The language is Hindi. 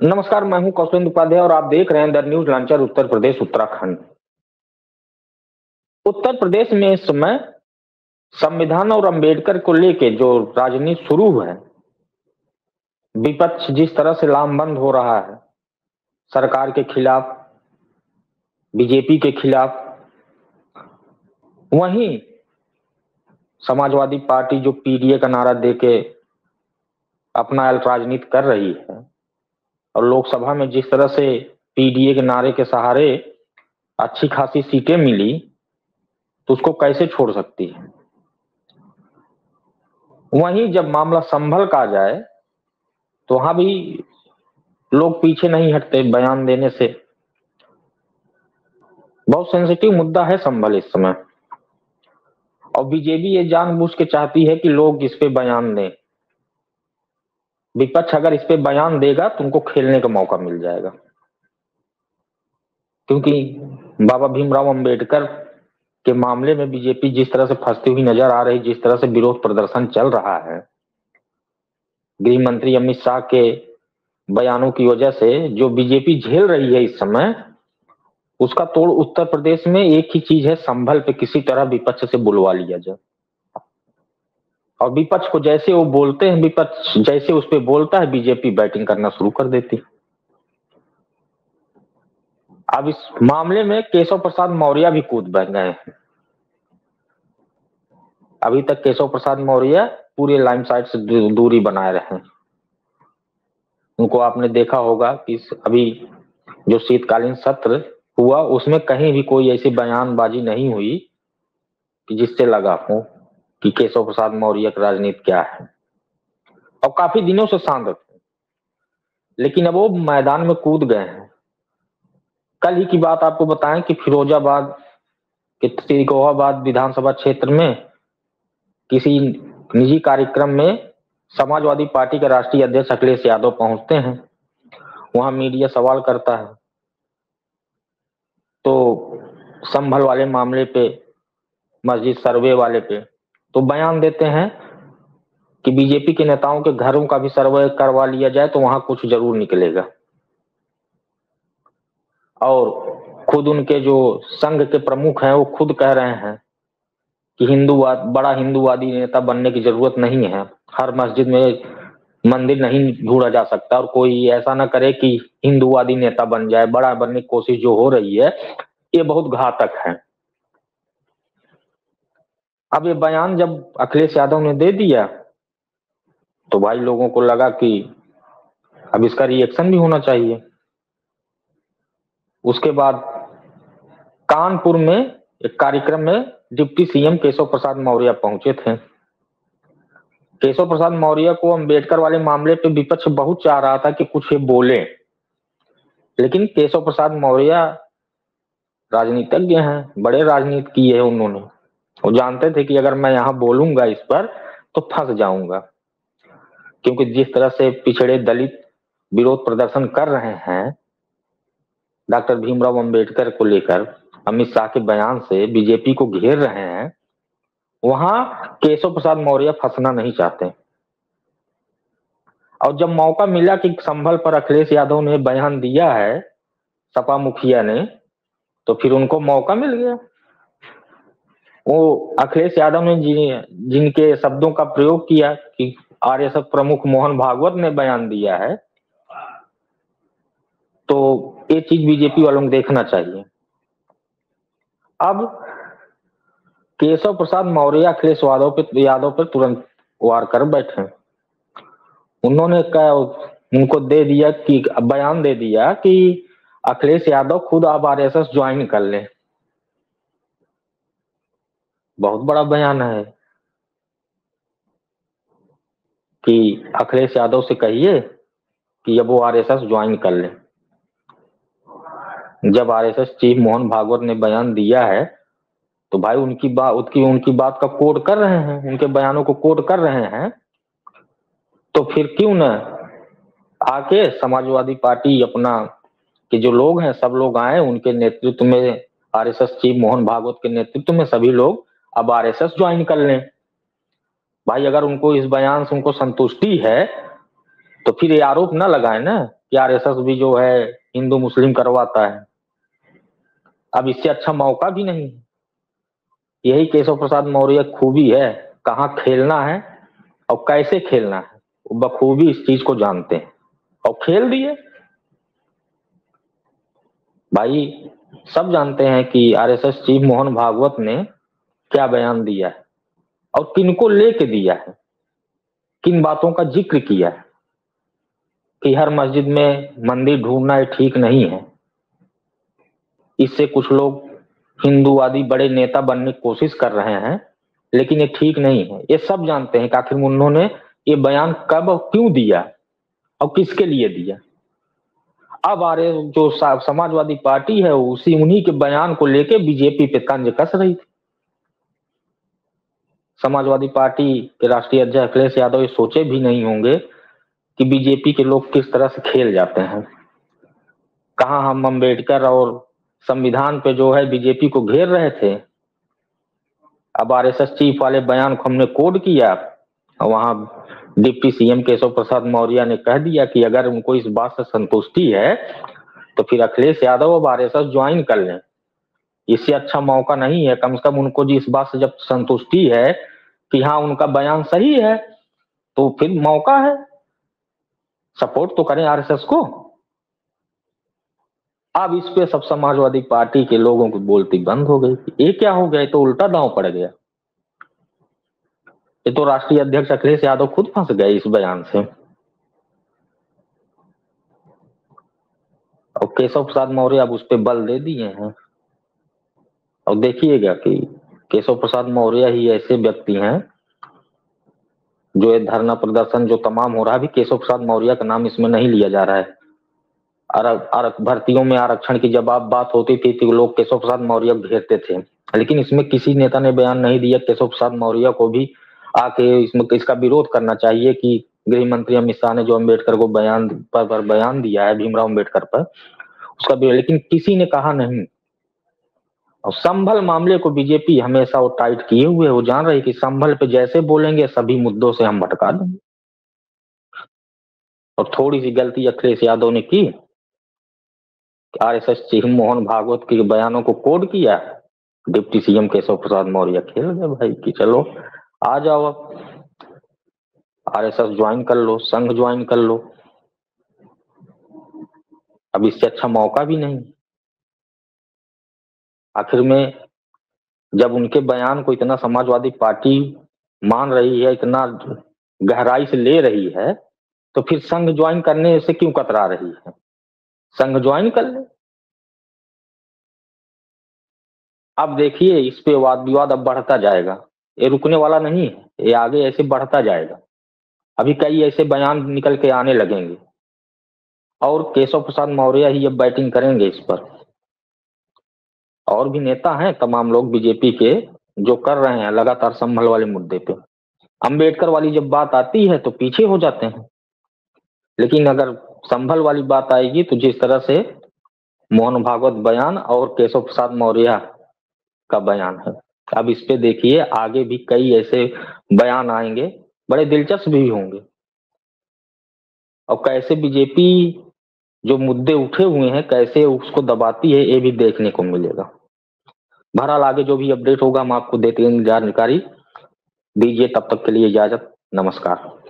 नमस्कार, मैं हूं कौशलेंद्र उपाध्याय और आप देख रहे हैं the news launcher Uttar Pradesh Uttarakhand. Uttar Pradesh में इस समय संविधान और अंबेडकर को लेके जो राजनीति शुरू है, विपक्ष जिस तरह से लामबंद हो रहा है सरकार के खिलाफ, बीजेपी के खिलाफ, वहीं समाजवादी पार्टी जो पीडीए का नारा देके अपना राजनीति कर रही है और लोकसभा में जिस तरह से पीडीए के नारे के सहारे अच्छी खासी सीटें मिली, तो उसको कैसे छोड़ सकती है। वहीं जब मामला संभल का आ जाए तो वहां भी लोग पीछे नहीं हटते बयान देने से। बहुत सेंसिटिव मुद्दा है संभल इस समय, और बीजेपी ये जानबूझ के चाहती है कि लोग इस पे बयान दें। विपक्ष अगर इस पे बयान देगा तो उनको खेलने का मौका मिल जाएगा, क्योंकि बाबा भीमराव अंबेडकर के मामले में बीजेपी जिस तरह से फंसती हुई नजर आ रही, जिस तरह से विरोध प्रदर्शन चल रहा है, गृह मंत्री अमित शाह के बयानों की वजह से जो बीजेपी झेल रही है इस समय, उसका तोड़ उत्तर प्रदेश में एक ही चीज है, संभल पे किसी तरह विपक्ष से बुलवा लिया जाए। और विपक्ष को जैसे वो बोलते हैं, विपक्ष जैसे उस पर बोलता है, बीजेपी बैटिंग करना शुरू कर देती। अब इस मामले में केशव प्रसाद मौर्य भी कूद बैठ गए हैं। अभी तक केशव प्रसाद मौर्य पूरे लाइमलाइट से दूरी बनाए रहे हैं। उनको आपने देखा होगा कि अभी जो शीतकालीन सत्र हुआ उसमें कहीं भी कोई ऐसी बयानबाजी नहीं हुई कि जिससे लगा हो कि केशव प्रसाद मौर्य की राजनीति क्या है, और काफी दिनों से शांत थे, लेकिन अब वो मैदान में कूद गए हैं। कल ही की बात आपको बताएं कि फिरोजाबाद के तिकोहाबाद विधानसभा क्षेत्र में किसी निजी कार्यक्रम में समाजवादी पार्टी के राष्ट्रीय अध्यक्ष अखिलेश यादव पहुंचते हैं। वहां मीडिया सवाल करता है तो संभल वाले मामले पे, मस्जिद सर्वे वाले पे, तो बयान देते हैं कि बीजेपी के नेताओं के घरों का भी सर्वे करवा लिया जाए तो वहां कुछ जरूर निकलेगा। और खुद उनके जो संघ के प्रमुख हैं वो खुद कह रहे हैं कि बड़ा हिंदूवादी नेता बनने की जरूरत नहीं है, हर मस्जिद में मंदिर नहीं ढूंढा जा सकता, और कोई ऐसा ना करे कि हिंदूवादी नेता बन जाए। बड़ा बनने की कोशिश जो हो रही है ये बहुत घातक है। अब ये बयान जब अखिलेश यादव ने दे दिया तो भाई लोगों को लगा कि अब इसका रिएक्शन भी होना चाहिए। उसके बाद कानपुर में एक कार्यक्रम में डिप्टी सीएम केशव प्रसाद मौर्य पहुंचे थे। केशव प्रसाद मौर्य को अम्बेडकर वाले मामले पे विपक्ष बहुत चाह रहा था कि कुछ ये बोले, लेकिन केशव प्रसाद मौर्य राजनीतिज्ञ हैं, बड़े राजनीति किए हैं उन्होंने। वो जानते थे कि अगर मैं यहाँ बोलूंगा इस पर तो फंस जाऊंगा, क्योंकि जिस तरह से पिछड़े दलित विरोध प्रदर्शन कर रहे हैं डॉक्टर भीमराव अंबेडकर को लेकर, अमित शाह के बयान से बीजेपी को घेर रहे हैं, वहां केशव प्रसाद मौर्य फंसना नहीं चाहते। और जब मौका मिला कि संभल पर अखिलेश यादव ने बयान दिया है, सपा मुखिया ने, तो फिर उनको मौका मिल गया। वो अखिलेश यादव ने जिनके शब्दों का प्रयोग किया कि आरएसएस प्रमुख मोहन भागवत ने बयान दिया है, तो ये चीज बीजेपी वालों को देखना चाहिए। अब केशव प्रसाद मौर्य अखिलेश यादव पे तुरंत वार कर बैठे। उन्होंने कहा, उनको दे दिया कि बयान दे दिया कि अखिलेश यादव खुद अब आरएसएस ज्वाइन कर ले। बहुत बड़ा बयान है कि अखिलेश यादव से कहिए कि अब वो आरएसएस ज्वाइन कर ले। जब आरएसएस चीफ मोहन भागवत ने बयान दिया है तो भाई उनकी बात का कोड कर रहे हैं, उनके बयानों को कोड कर रहे हैं, तो फिर क्यों न आके समाजवादी पार्टी अपना कि जो लोग हैं सब लोग आए, उनके नेतृत्व में आरएसएस चीफ मोहन भागवत के नेतृत्व में सभी लोग अब आरएसएस ज्वाइन कर लें। भाई अगर उनको इस बयान से उनको संतुष्टि है तो फिर ये आरोप ना लगाए ना कि आरएसएस भी जो है हिंदू मुस्लिम करवाता है। अब इससे अच्छा मौका भी नहीं। यही केशव प्रसाद मौर्य खूबी है, कहाँ खेलना है और कैसे खेलना है, वो बखूबी इस चीज को जानते हैं और खेल दिए। भाई सब जानते हैं कि आरएसएस चीफ मोहन भागवत ने क्या बयान दिया है और किनको लेके दिया है, किन बातों का जिक्र किया है कि हर मस्जिद में मंदिर ढूंढना ये ठीक नहीं है। इससे कुछ लोग हिंदूवादी बड़े नेता बनने की कोशिश कर रहे हैं, लेकिन ये ठीक नहीं है। ये सब जानते हैं कि आखिर उन्होंने ये बयान कब और क्यों दिया और किसके लिए दिया। अब आ रहे जो समाजवादी पार्टी है उसी उन्हीं के बयान को लेके बीजेपी पे तंज कस रही थी। समाजवादी पार्टी के राष्ट्रीय अध्यक्ष अखिलेश यादव ये सोचे भी नहीं होंगे कि बीजेपी के लोग किस तरह से खेल जाते हैं। कहाँ हम अम्बेडकर और संविधान पे जो है बीजेपी को घेर रहे थे, अब आरएसएस चीफ वाले बयान को हमने कोड किया। वहां डिप्टी सीएम केशव प्रसाद मौर्य ने कह दिया कि अगर उनको इस बात से संतुष्टि है तो फिर अखिलेश यादव अब आरएसएस ज्वाइन कर लें। इससे अच्छा मौका नहीं है। कम से कम उनको जी इस बात से जब संतुष्टि है कि हाँ उनका बयान सही है, तो फिर मौका है, सपोर्ट तो करें आरएसएस को। अब इस पे सब समाजवादी पार्टी के लोगों की बोलती बंद हो गई। ये क्या हो गया, तो उल्टा दांव पड़ गया। ये तो राष्ट्रीय अध्यक्ष अखिलेश यादव खुद फंस गए इस बयान से। और केशव प्रसाद मौर्य अब उस पर बल दे दिए हैं। और देखिएगा कि केशव प्रसाद मौर्य ही ऐसे व्यक्ति हैं जो ये धरना प्रदर्शन जो तमाम हो रहा है, अभी केशव प्रसाद मौर्य का नाम इसमें नहीं लिया जा रहा है। भर्तियों में आरक्षण की जब बात होती थी तो लोग केशव प्रसाद मौर्य घेरते थे, लेकिन इसमें किसी नेता ने बयान नहीं दिया। केशव प्रसाद मौर्य को भी आके इसमें इसका विरोध करना चाहिए कि गृह मंत्री अमित शाह ने जो अम्बेडकर को बयान दिया है, भीमराव अम्बेडकर पर, उसका विरोध, लेकिन किसी ने कहा नहीं। और संभल मामले को बीजेपी हमेशा वो टाइट किए हुए, वो जान रही कि संभल पे जैसे बोलेंगे सभी मुद्दों से हम भटका देंगे। और थोड़ी सी गलती अखिलेश यादव ने की, आरएसएस चीफ मोहन भागवत के बयानों को कोड किया, डिप्टी सीएम केशव प्रसाद मौर्य खेल गए भाई कि चलो आ जाओ अब आरएसएस ज्वाइन कर लो, संघ ज्वाइन कर लो। अब इससे अच्छा मौका भी नहीं। आखिर में जब उनके बयान को इतना समाजवादी पार्टी मान रही है, इतना गहराई से ले रही है, तो फिर संघ ज्वाइन करने से क्यों कतरा रही है? संघ ज्वाइन कर ले। अब देखिए इस पे वाद विवाद अब बढ़ता जाएगा, ये रुकने वाला नहीं है, ये आगे ऐसे बढ़ता जाएगा। अभी कई ऐसे बयान निकल के आने लगेंगे और केशव प्रसाद मौर्य ही अब बैटिंग करेंगे इस पर। और भी नेता हैं तमाम लोग बीजेपी के जो कर रहे हैं लगातार संभल वाले मुद्दे पे। अंबेडकर वाली जब बात आती है तो पीछे हो जाते हैं, लेकिन अगर संभल वाली बात आएगी तो जिस तरह से मोहन भागवत बयान और केशव प्रसाद मौर्य का बयान है, अब इस पे देखिए आगे भी कई ऐसे बयान आएंगे, बड़े दिलचस्प भी होंगे। और कैसे बीजेपी जो मुद्दे उठे हुए हैं कैसे उसको दबाती है, ये भी देखने को मिलेगा। बहरहाल आगे जो भी अपडेट होगा हम आपको देते रहेंगे जानकारी। दीजिए तब तक के लिए इजाजत, नमस्कार।